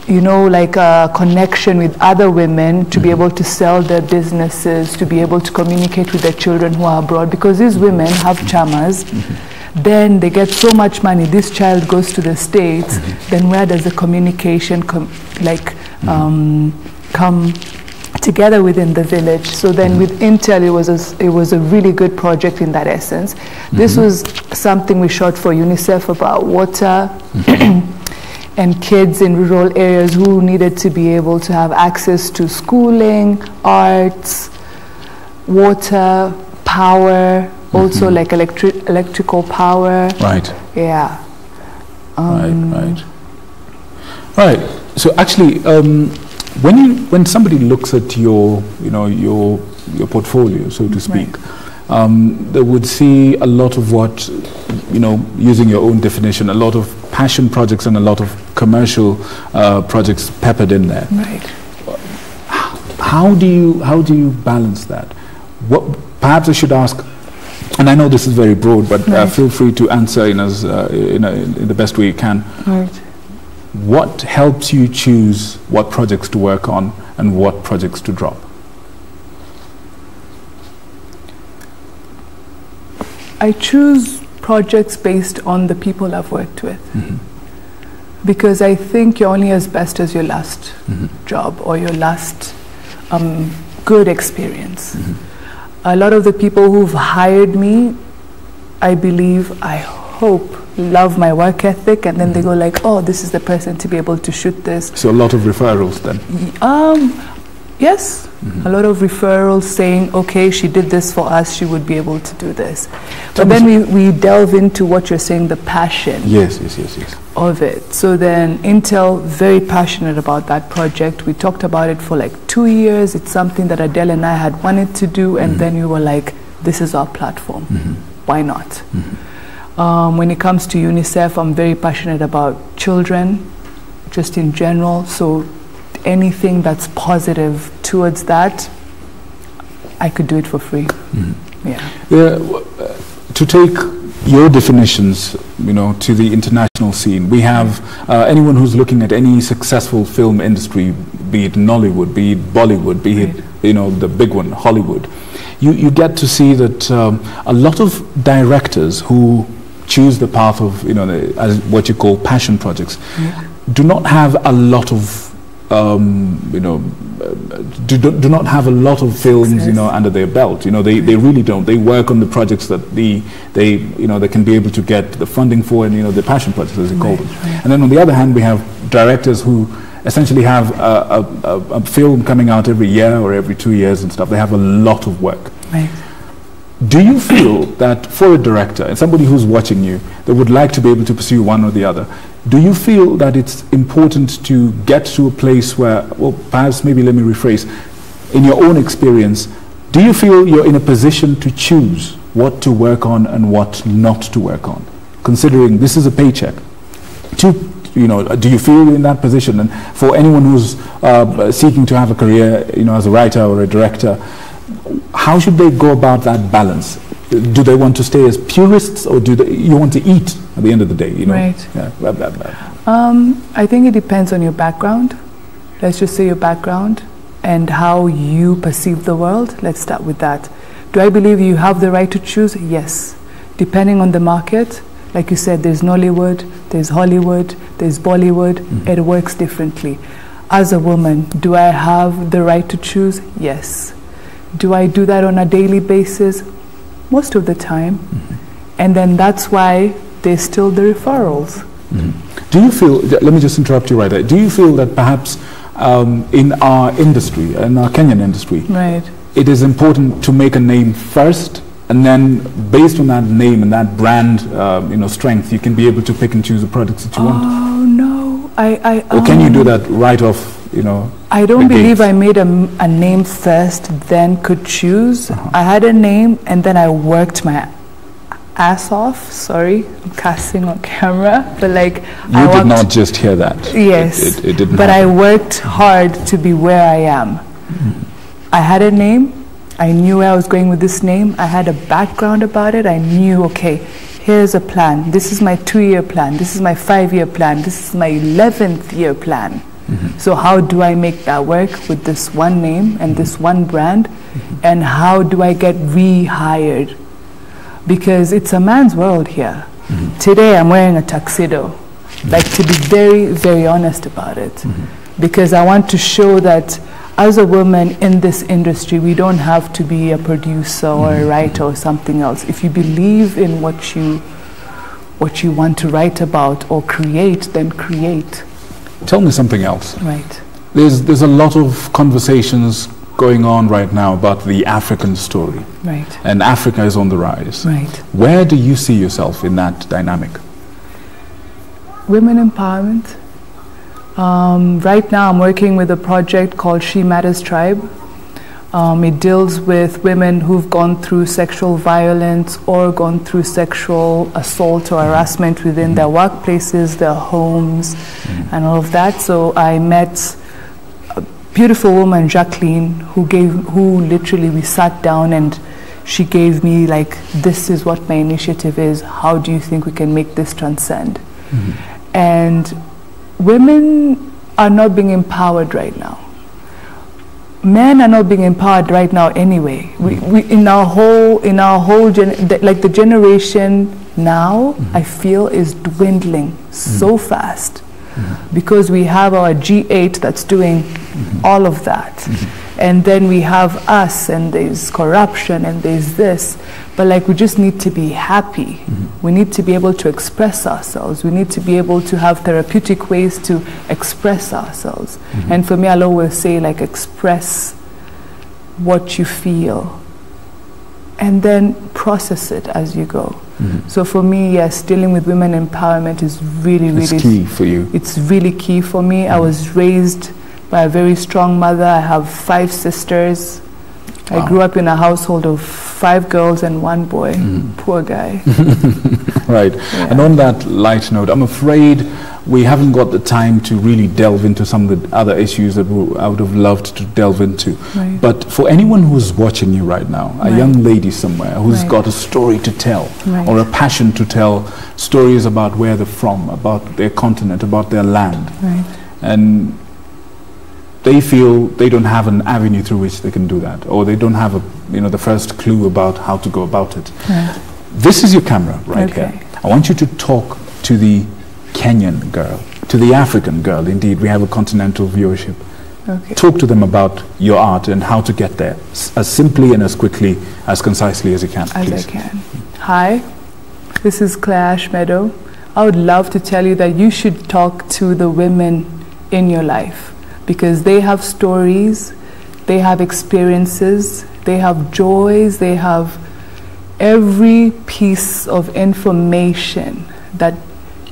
you know, like a connection with other women to be able to sell their businesses, to be able to communicate with their children who are abroad, because these women have chamas. Then they get so much money, this child goes to the States, then where does the communication come together within the village? So then with Intel, it was a really good project in that essence. This was something we shot for UNICEF about water and kids in rural areas who needed to be able to have access to schooling, arts, water, power, also like electrical power. Yeah. Right. So actually, when somebody looks at your portfolio, so to speak, they would see a lot of what, using your own definition, a lot of passion projects and a lot of commercial projects peppered in there. How do you balance that? Perhaps I should ask, and I know this is very broad, but feel free to answer in the best way you can. What helps you choose what projects to work on and what projects to drop? I choose projects based on the people I've worked with. Because I think you're only as best as your last job or your last good experience. A lot of the people who've hired me, I hope, love my work ethic, and then they go like, oh, this is the person to be able to shoot this. So a lot of referrals then? Yes, a lot of referrals saying, okay, she did this for us, she would be able to do this. But then we delve into what you're saying, the passion of it. So then Intel, very passionate about that project. We talked about it for like 2 years. It's something that Adele and I had wanted to do, and then we were like, this is our platform. Why not? When it comes to UNICEF, I'm very passionate about children, just in general. So anything that's positive towards that, I could do it for free. To take your definitions, to the international scene, we have anyone who's looking at any successful film industry, be it Nollywood, be it Bollywood, be it the big one, Hollywood. You get to see that a lot of directors who choose the path of as what you call passion projects do not have a lot of do not have a lot of films under their belt. They really don't. They work on the projects that they can be able to get the funding for, and the passion projects, as they call them. And then on the other hand, we have directors who essentially have a film coming out every year or every 2 years and stuff. They have a lot of work. Do you feel that for a director and somebody who's watching you that would like to be able to pursue one or the other, do you feel that it's important to get to a place where, well, perhaps maybe let me rephrase, in your own experience, do you feel you're in a position to choose what to work on and what not to work on, considering this is a paycheck? Do you feel in that position? And for anyone who's seeking to have a career, as a writer or a director, how should they go about that balance? Do they want to stay as purists, or you want to eat at the end of the day? Right. Yeah. I think it depends on your background. Let's just say your background and how you perceive the world. Let's start with that. Do I believe you have the right to choose? Yes. Depending on the market, like you said, there's Nollywood, there's Hollywood, there's Bollywood. It works differently. As a woman, do I have the right to choose? Yes. Do I do that on a daily basis? Most of the time. And then that's why there's still the referrals. Do you feel, let me just interrupt you right there, do you feel that perhaps in our industry, in our Kenyan industry, right, it is important to make a name first, and then based on that name and that brand strength, you can be able to pick and choose the products that you want? Oh no, or can you do that right off, I don't believe I made a name first, then could choose. I had a name and then I worked my ass off. Sorry, I'm casting on camera, but like you did not just hear that. Yes, it didn't. But happen. I worked hard to be where I am. I had a name. I knew where I was going with this name. I had a background about it. I knew, okay, here's a plan. This is my 2-year plan. This is my 5-year plan. This is my 11th year plan. So how do I make that work with this one name and this one brand? And how do I get rehired? Because it's a man's world here. Today I'm wearing a tuxedo. Like, to be very, very honest about it. Because I want to show that as a woman in this industry, we don't have to be a producer or a writer or something else. If you believe in what you want to write about or create, then create. Tell me something else. Right. There's a lot of conversations going on right now about the African story. Right. And Africa is on the rise. Right. Where do you see yourself in that dynamic? Women empowerment. Right now I'm working with a project called She Matters Tribe. It deals with women who've gone through sexual violence or gone through sexual assault or harassment within their workplaces, their homes, and all of that. So I met a beautiful woman, Jacqueline, who literally, we sat down and she gave me like, this is what my initiative is. How do you think we can make this transcend? And women are not being empowered right now. Men are not being empowered right now anyway. We in our whole like the generation now, I feel is dwindling so fast because we have our G8 that's doing all of that. And then we have us, and there's corruption, and there's this. But like, we just need to be happy. We need to be able to express ourselves. We need to be able to have therapeutic ways to express ourselves. And for me, I'll always say, like, express what you feel and then process it as you go. So for me, yes, dealing with women empowerment is really, It's key for you. It's really key for me. I was raised by a very strong mother. I have 5 sisters. I grew up in a household of 5 girls and 1 boy. Poor guy. Right. Yeah. And on that light note, I'm afraid we haven't got the time to really delve into some of the other issues that I would have loved to delve into. Right. But for anyone who's watching you right now, a young lady somewhere who's got a story to tell or a passion to tell, stories about where they're from, about their continent, about their land, and they feel they don't have an avenue through which they can do that, or they don't have the first clue about how to go about it. This is your camera right here. I want you to talk to the Kenyan girl, to the African girl. Indeed, we have a continental viewership. Talk to them about your art and how to get there, as simply and as quickly, as concisely as you can, please. As I can. Hi, this is Claire Ashmeadow. I would love to tell you that you should talk to the women in your life, because they have stories, they have experiences, they have joys, they have every piece of information that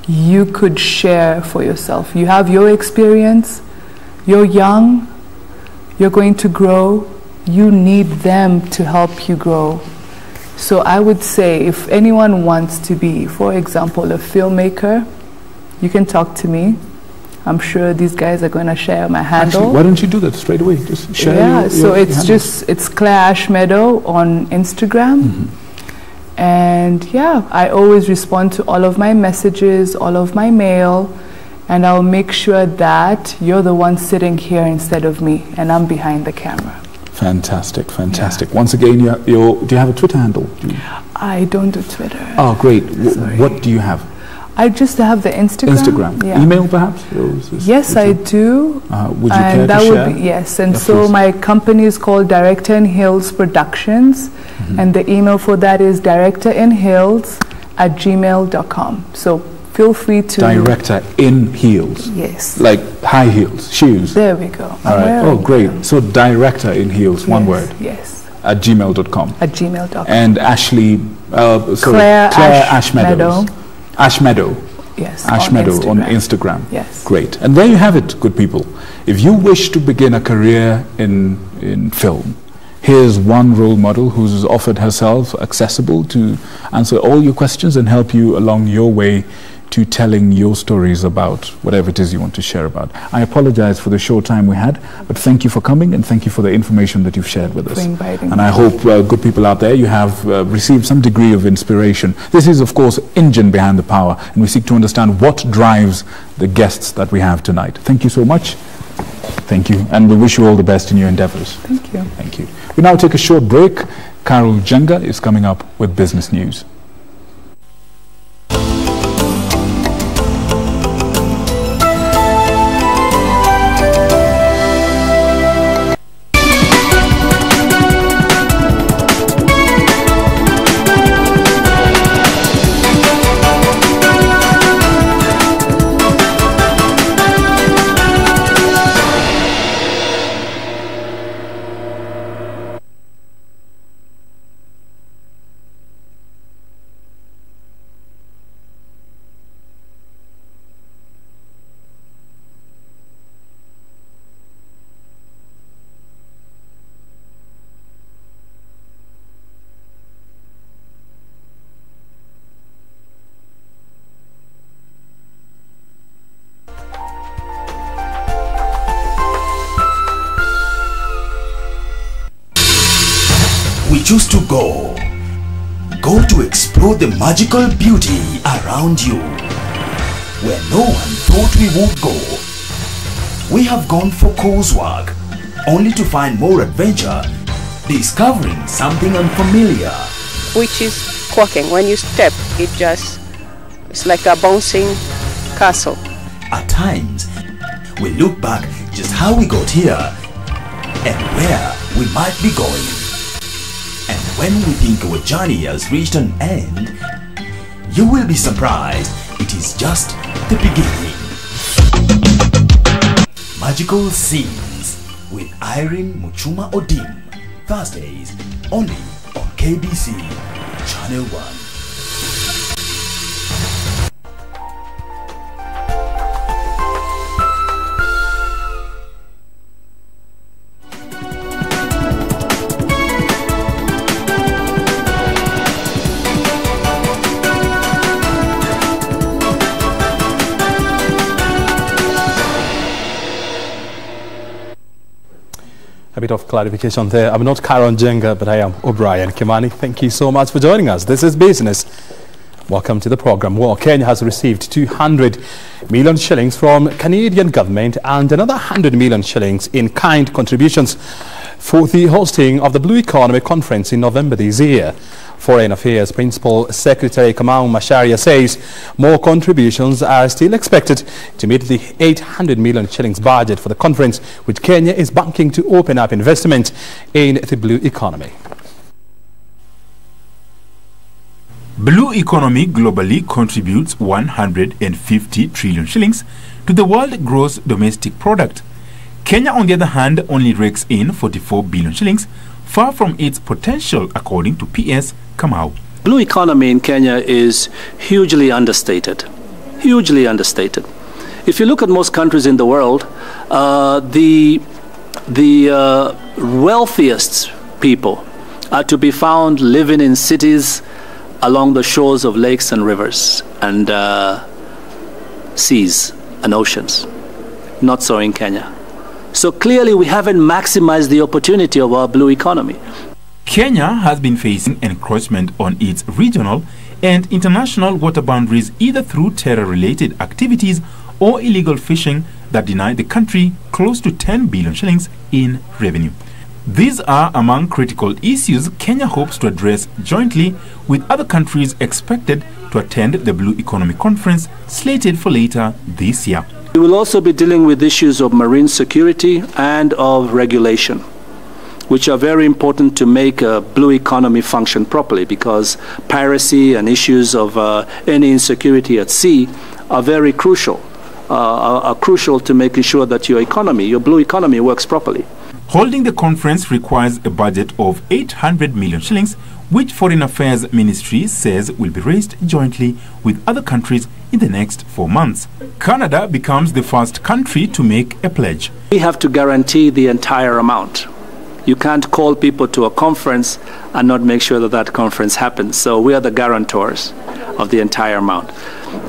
you could share for yourself. You have your experience, you're young, you're going to grow, you need them to help you grow. So I would say if anyone wants to be, for example, a filmmaker, you can talk to me. I'm sure these guys are going to share my handle. Actually, why don't you do that straight away? Just share so it's handles. it's Claire Ashmeadow on Instagram. And yeah, I always respond to all of my messages, all of my mail, and I'll make sure that you're the one sitting here instead of me, and I'm behind the camera. Fantastic, fantastic. Once again, do you have a Twitter handle? I don't do Twitter. Oh, great. What do you have? I just have the Instagram. Instagram. Yeah. Email, perhaps? Yes, I do. Would you care to share? Would be, yes. And Yeah, so please. my company is called Director in Hills Productions, and the email for that is directorinhills@gmail.com. So feel free to... Director in heels. Yes. Like high heels, shoes. There we go. All right. Oh, great. So director in heels, one word. Yes. At gmail.com. At gmail.com. And Ashley, Claire Ashmeadow. Ashmeadow. Yes. Ashmeadow on Instagram. Yes. Great. And there you have it, good people. If you wish to begin a career in film, here's one role model who's offered herself accessible to answer all your questions and help you along your way to telling your stories about whatever it is you want to share about. I apologize for the short time we had, but thank you for coming and thank you for the information that you've shared with us. For inviting And me. I hope good people out there, you have received some degree of inspiration. This is, of course, engine behind the power, and we seek to understand what drives the guests that we have tonight. Thank you so much. Thank you, and we wish you all the best in your endeavors. Thank you. Thank you. We now take a short break. Carol Jenga is coming up with business news. We choose to go to explore the magical beauty around you, where no one thought we would go. We have gone for coursework, only to find more adventure, discovering something unfamiliar. Which is quacking. When you step, it's like a bouncing castle. At times, we look back just how we got here and where we might be going. And when we think our journey has reached an end, you will be surprised it is just the beginning. Magical Scenes with Irene Muchuma Odim, Thursdays only on KBC Channel 1. A bit of clarification there. I'm not Karon Jenga, but I am O'Brien Kimani. Thank you so much for joining us. This is Business. Welcome to the program. Well, Kenya has received 200 million shillings from Canadian government and another 100 million shillings in kind contributions for the hosting of the Blue Economy Conference in November this year. Foreign Affairs Principal Secretary Kamau Macharia says more contributions are still expected to meet the 800 million shillings budget for the conference, which Kenya is banking to open up investment in the blue economy. Blue economy globally contributes 150 trillion shillings to the world gross domestic product. Kenya, on the other hand, only rakes in 44 billion shillings, far from its potential, according to PS Kamau. Blue economy in Kenya is hugely understated. Hugely understated. If you look at most countries in the world, the wealthiest people are to be found living in cities along the shores of lakes and rivers and seas and oceans. Not so in Kenya. So clearly we haven't maximized the opportunity of our blue economy. Kenya has been facing encroachment on its regional and international water boundaries either through terror-related activities or illegal fishing that deny the country close to 10 billion shillings in revenue. These are among critical issues Kenya hopes to address jointly with other countries expected to attend the Blue Economy Conference slated for later this year. We will also be dealing with issues of marine security and of regulation, which are very important to make a blue economy function properly, because piracy and issues of any insecurity at sea are very crucial, are crucial to making sure that your economy, your blue economy, works properly. Holding the conference requires a budget of 800 million shillings, which Foreign Affairs Ministry says will be raised jointly with other countries in the next 4 months. Canada becomes the first country to make a pledge. We have to guarantee the entire amount. You can't call people to a conference and not make sure that that conference happens. So we are the guarantors of the entire amount.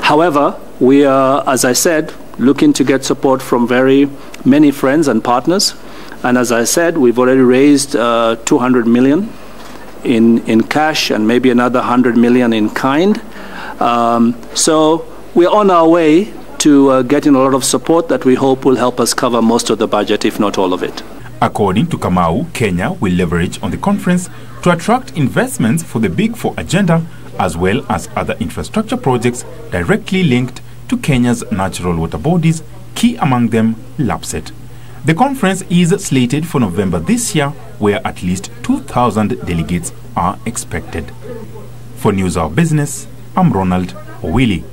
However, we are, as I said, looking to get support from very many friends and partners. And as I said, we've already raised 200 million in cash and maybe another 100 million in kind. So we're on our way to getting a lot of support that we hope will help us cover most of the budget, if not all of it. According to Kamau, Kenya will leverage on the conference to attract investments for the Big Four agenda, as well as other infrastructure projects directly linked to Kenya's natural water bodies, key among them LAPSSET. The conference is slated for November this year, where at least 2,000 delegates are expected. For NewsHour Business, I'm Ronald Owili.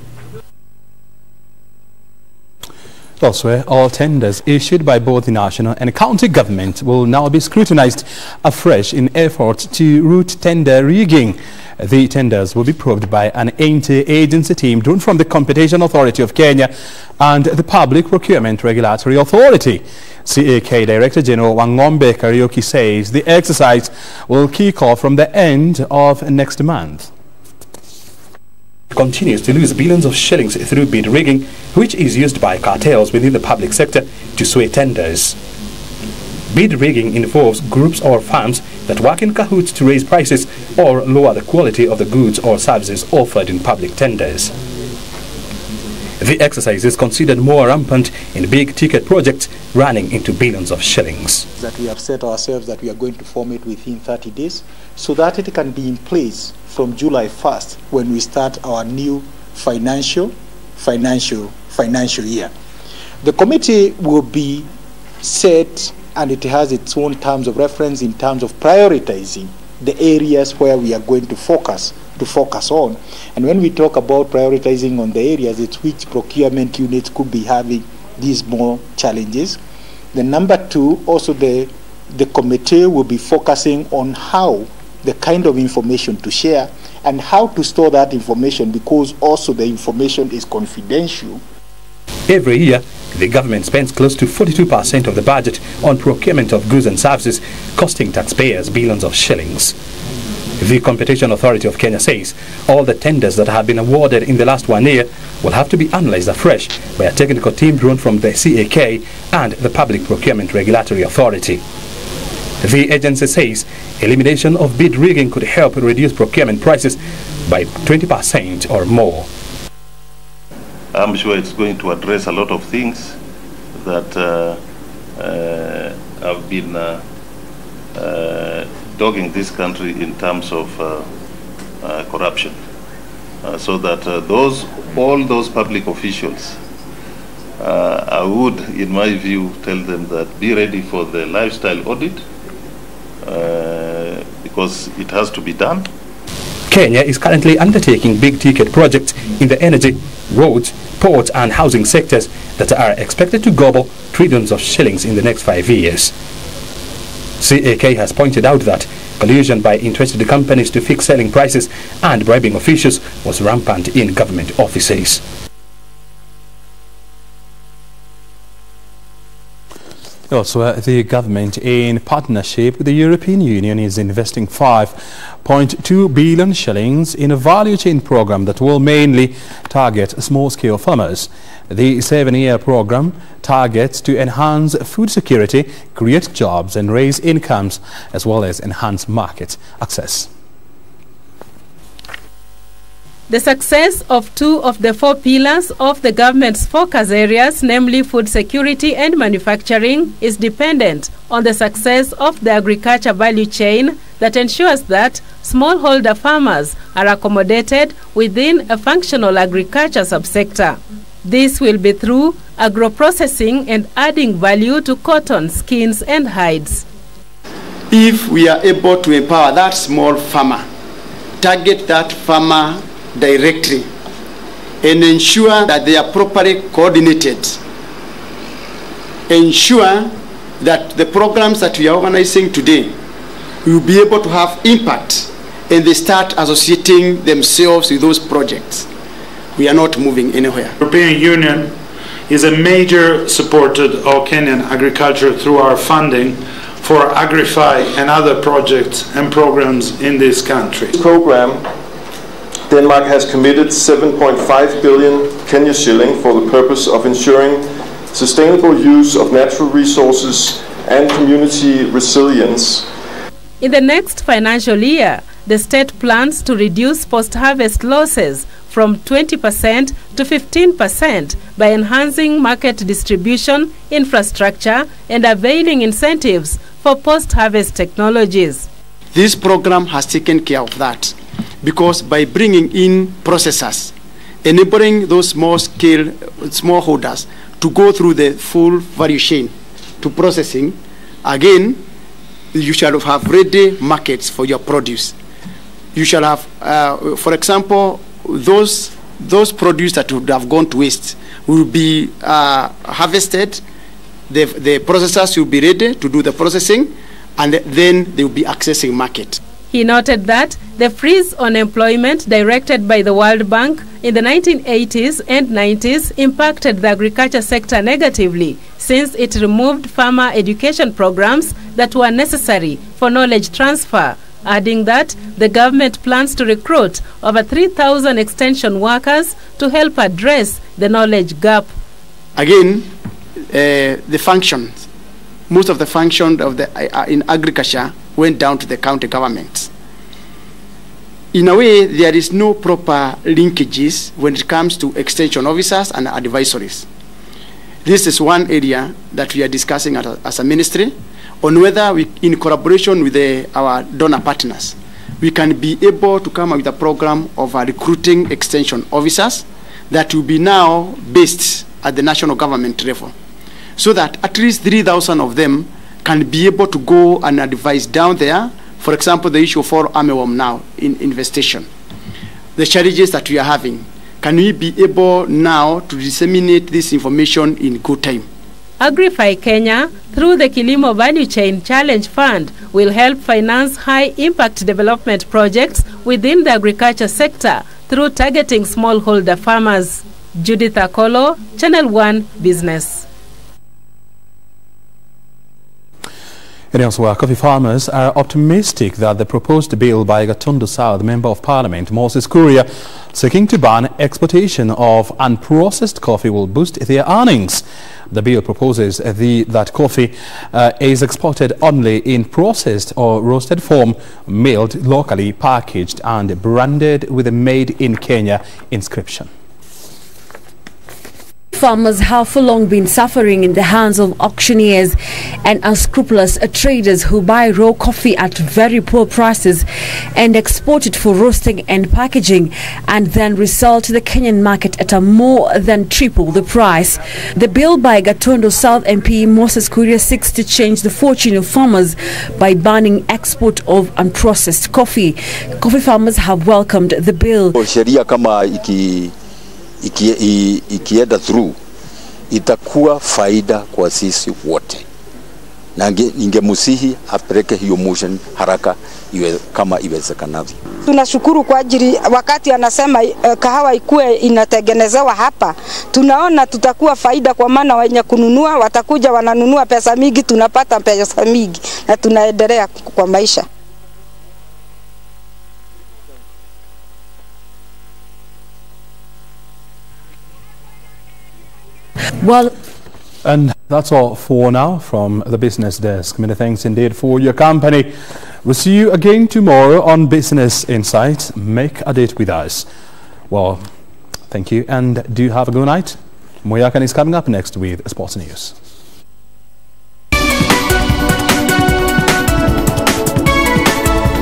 Elsewhere, all tenders issued by both the national and county government will now be scrutinized afresh in efforts to root tender rigging. The tenders will be probed by an inter-agency team drawn from the Competition Authority of Kenya and the Public Procurement Regulatory Authority. CAK Director General Wangombe Karaoke says the exercise will kick off from the end of next month. Continues to lose billions of shillings through bid rigging, which is used by cartels within the public sector to sway tenders. Bid rigging involves groups or firms that work in cahoots to raise prices or lower the quality of the goods or services offered in public tenders. The exercise is considered more rampant in big-ticket projects running into billions of shillings. That we have set ourselves that we are going to form it within 30 days so that it can be in place from July 1st when we start our new financial year. The committee will be set and it has its own terms of reference in terms of prioritizing the areas where we are going to focus on. And when we talk about prioritizing on the areas, it's which procurement units could be having these more challenges. The number two, also the committee will be focusing on how the kind of information to share and how to store that information, because also the information is confidential. Every year, the government spends close to 42% of the budget on procurement of goods and services, costing taxpayers billions of shillings. The Competition Authority of Kenya says all the tenders that have been awarded in the last 1 year will have to be analyzed afresh by a technical team drawn from the CAK and the Public Procurement Regulatory Authority. The agency says elimination of bid rigging could help reduce procurement prices by 20% or more. I'm sure it's going to address a lot of things that have been dogging this country in terms of corruption, so that all those public officials, I would, in my view, tell them that be ready for the lifestyle audit, because it has to be done. Kenya is currently undertaking big-ticket projects in the energy, roads, ports and housing sectors that are expected to gobble trillions of shillings in the next 5 years. CAK has pointed out that collusion by interested companies to fix selling prices and bribing officials was rampant in government offices. Also, the government, in partnership with the European Union, is investing 5.2 billion shillings in a value chain program that will mainly target small-scale farmers. The 7-year program targets to enhance food security, create jobs and raise incomes, as well as enhance market access. The success of 2 of the 4 pillars of the government's focus areas, namely food security and manufacturing, is dependent on the success of the agriculture value chain that ensures that smallholder farmers are accommodated within a functional agriculture subsector. This will be through agro-processing and adding value to cotton, skins and hides. If we are able to empower that small farmer, target that farmer directly, and ensure that they are properly coordinated, ensure that the programs that we are organizing today will be able to have impact, and they start associating themselves with those projects, we are not moving anywhere. The European Union is a major supporter of Kenyan agriculture through our funding for Agrify and other projects and programs in this country. Program, Denmark has committed 7.5 billion Kenya shilling for the purpose of ensuring sustainable use of natural resources and community resilience. In the next financial year, the state plans to reduce post-harvest losses from 20% to 15% by enhancing market distribution, infrastructure, and availing incentives for post-harvest technologies. This program has taken care of that, because by bringing in processors, enabling those small-scale smallholders to go through the full value chain to processing, again, you shall have ready markets for your produce. You shall have, for example, those produce that would have gone to waste will be harvested. The processors will be ready to do the processing, and then they will be accessing market. He noted that the freeze on employment directed by the World Bank in the 1980s and 90s impacted the agriculture sector negatively, since it removed farmer education programs that were necessary for knowledge transfer, adding that the government plans to recruit over 3,000 extension workers to help address the knowledge gap. Again, the functions, most of the functions of in agriculture went down to the county governments. In a way, there is no proper linkages when it comes to extension officers and advisories. This is one area that we are discussing as a ministry, on whether we, in collaboration with our donor partners, we can be able to come up with a program of recruiting extension officers that will be now based at the national government level, so that at least 3,000 of them can be able to go and advise down there. For example, the issue of fall armyworm now in infestation, the challenges that we are having, can we be able now to disseminate this information in good time? Agrify Kenya, through the Kilimo Value Chain Challenge Fund, will help finance high-impact development projects within the agriculture sector through targeting smallholder farmers. Judith Akolo, Channel 1 Business. And elsewhere, coffee farmers are optimistic that the proposed bill by Gatundu South Member of Parliament Moses Kuria, seeking to ban exportation of unprocessed coffee, will boost their earnings. The bill proposes that coffee is exported only in processed or roasted form, milled locally, packaged and branded with a Made in Kenya inscription. Farmers have for long been suffering in the hands of auctioneers and unscrupulous traders who buy raw coffee at very poor prices and export it for roasting and packaging, and then resell to the Kenyan market at a more than triple the price. The bill by Gatundu South MP Moses Kuria seeks to change the fortune of farmers by banning export of unprocessed coffee. Coffee farmers have welcomed the bill. Sheria kama ikienda through itakuwa faida kwa sisi wote, na ningemusihi apeleke hiyo motion haraka kama iwezekanavyo. Tunashukuru kwa ajili wakati anasema kahawa ikue inatengenezewa hapa, tunaona tutakuwa faida, kwa maana wenye kununua watakuja wananunua pesa mingi, tunapata pesa mingi na tunaendelea kwa maisha. Well, and that's all for now from the business desk. Many thanks indeed for your company. We'll see you again tomorrow on Business Insight. Make a date with us. Well, thank you and do have a good night. Moyakan is coming up next with Sports News.